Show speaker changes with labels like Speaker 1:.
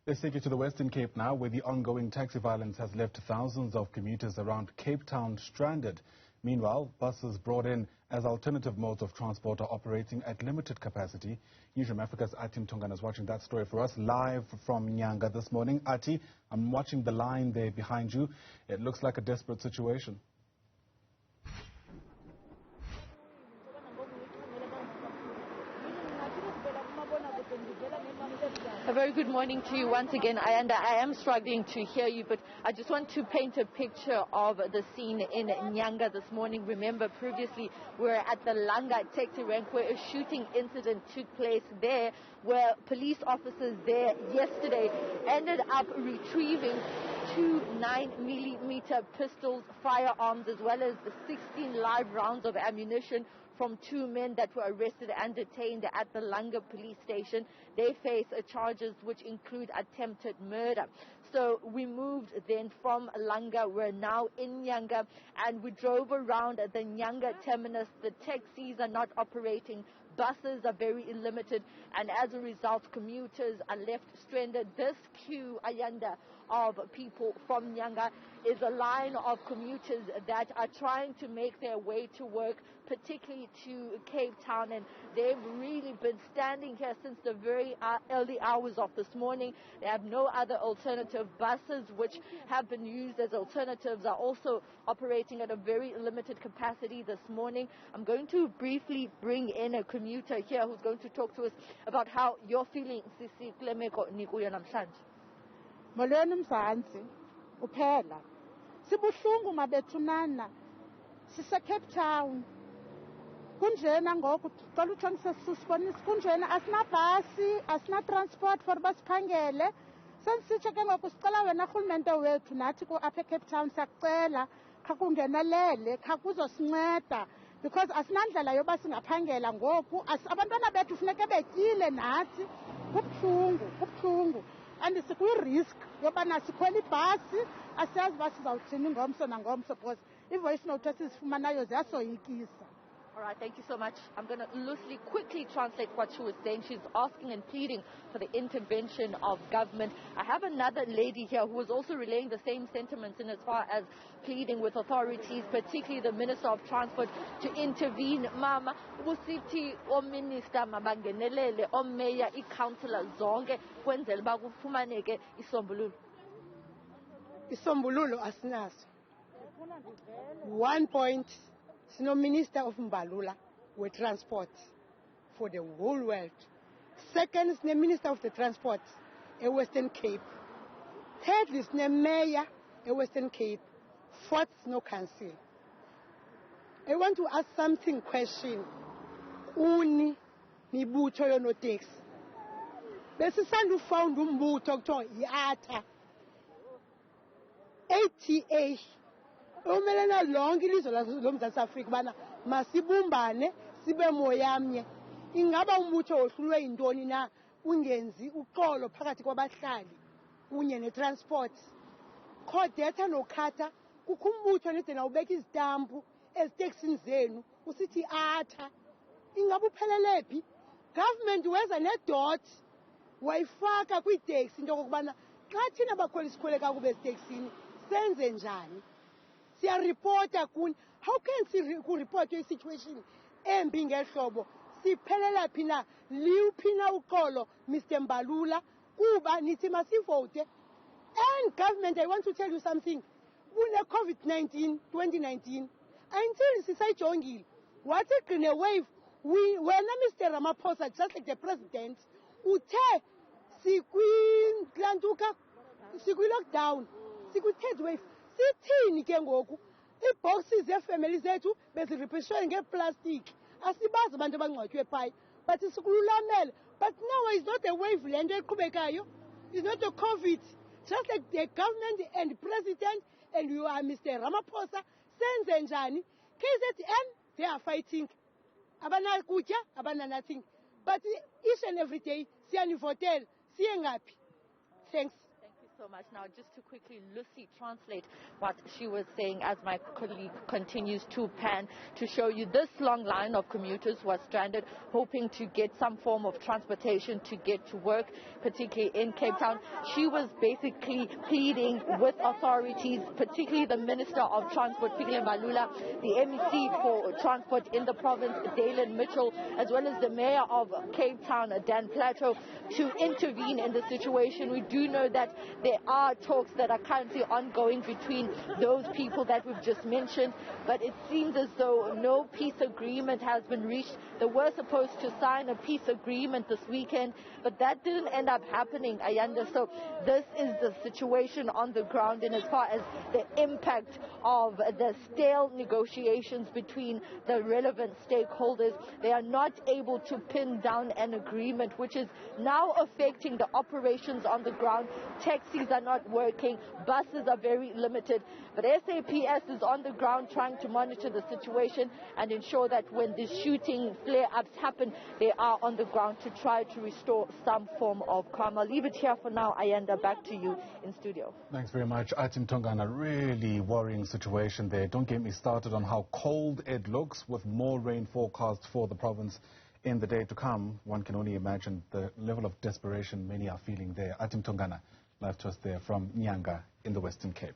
Speaker 1: Let's take you to the Western Cape now, where the ongoing taxi violence has left thousands of commuters around Cape Town stranded. Meanwhile, buses brought in as alternative modes of transport are operating at limited capacity. Newsroom Africa's Athi Mtongana is watching that story for us live from Nyanga this morning. Athi, I'm watching the line there behind you. It looks like a desperate situation.
Speaker 2: A very good morning to you once again, Ayanda. I am struggling to hear you, but I just want to paint a picture of the scene in Nyanga this morning. Remember, previously we were at the Langa taxi rank where a shooting incident took place there, where police officers there yesterday ended up retrieving 2 9mm pistols, firearms, as well as 16 live rounds of ammunition from 2 men that were arrested and detained at the Langa police station. They face charges which include attempted murder. So we moved then from Langa. We're now in Nyanga, and we drove around the Nyanga terminus. The taxis are not operating. Buses are very limited, and as a result, commuters are left stranded. This queue, Ayanda, of people from Nyanga is a line of commuters that are trying to make their way to work, particularly to Cape Town, and they've really been standing here since the very early hours of this morning. They have no other alternative. Buses which have been used as alternatives are also operating at a very limited capacity this morning. I'm going to briefly bring in a commuter here who's going to talk to us about how you're feeling. Sisi Klemeko Nikuya namhlanje.
Speaker 3: Molweni Mzansi uphela sibuhlungu mabethunana sise Cape Town kunjena ngoku cela ujonge sisibonisa kunjena asinabhasi asina transport for basiphangele sensitsho ke ngoku sicela wena urhulumente wethu nathi ku apha eCape Town siyakucela kha kungenelele kha kuzosinceda because asinandlela yoba singaphangela ngoku abantwana bethu funeke betyile nathi kubuhlungu and sikwi-risk yobana sikhwela ibhasi asiyazi uba sizawuthini ngomso nangomso because i-voice note esizifumanayo ziyasoyikisa.
Speaker 2: All right, thank you so much. I'm going to loosely, quickly translate what she was saying. She's asking and pleading for the intervention of government. I have another lady here who is also relaying the same sentiments in as far as pleading with authorities, particularly the Minister of Transport, to intervene. Mama, usithi ominister mabangenelele, omeya, i-councillor zonke, kwenzela uba kufumaneke isombululo.
Speaker 4: Isombululo asinaso. 1 point. Sino Minister of Mbalula with transport for the whole world. Second, sino Minister of the Transport a Western Cape. Third, sino Mayor a Western Cape. Fourth, no council. I want to ask something question. Uni mibutho yono taxi. Besisanda ufound umbutho kuthiwa iAtha. ATA umelana lonke ilizwe lomzantsi Afrika bana masibumbane sibe moyamnye. Ingaba umbutho ohlulwe yintoni na ungenzi uxolo phakathi kwabahlali kunye netransport. Khodetha nokhatha kukho umbutho nedena ubeka izitampu eziteksini zenu usithi Atha. Ingaba uphelelepi? Government weza nedot wayifaka kwiiteksi into kokubana xa thina bakhweli sikhwele kakube eziteksini senze njani? Siyaripota kuni. How can report a situation embi ngehlobo? Siphelela phi na? Liwuphi na uxolo Mr. Mbalula kuba nithi masivote. And government, I want to tell you something. Kune COVID-19 2019 until sisayijongile what a green wave when Mr. Ramaphosa, just like the president, uthe sikwi-Atlantuka sikwi-lockdown sikwi-third wave. Sithini ke ngoku iboxes yefamily zethu beziripishwe ngeplastic asibazi abantu abangcwatywe phaya but sikululamele. But now is not a wave le nto eqhubekayo, is not a COVID. Just like the government and president and you are Mr. Ramaphosa senze njani? KZN, they are fighting, abana kutya abana nothing, but each and every day siyanivotel siye ngaphi? Thanks.
Speaker 2: Thank you so so much. Now, just to quickly loosely translate what she was saying as my colleague continues to pan to show you this long line of commuters who are stranded, hoping to get some form of transportation to get to work, particularly in Cape Town. She was basically pleading with authorities, particularly the Minister of Transport, Fikile Mbalula, the MEC for Transport in the province, Dalen Mitchell, as well as the Mayor of Cape Town, Dan Plato, to intervene in the situation. We do know that there are talks that are currently ongoing between those people that we've just mentioned, but it seems as though no peace agreement has been reached. They were supposed to sign a peace agreement this weekend, but that didn't end up happening, Ayanda. So this is the situation on the ground, and as far as the impact of the stale negotiations between the relevant stakeholders, they are not able to pin down an agreement, which is now affecting the operations on the ground. Taxis are not working, buses are very limited, but SAPS is on the ground trying to monitor the situation and ensure that when the shooting flare-ups happen, they are on the ground to try to restore some form of calm. I'll leave it here for now. Ayanda, back to you in studio.
Speaker 1: Thanks very much. Athi Mtongana, really worrying situation there. Don't get me started on how cold it looks with more rain forecast for the province in the day to come. One can only imagine the level of desperation many are feeling there. Athi Mtongana, live to us there from Nyanga in the Western Cape.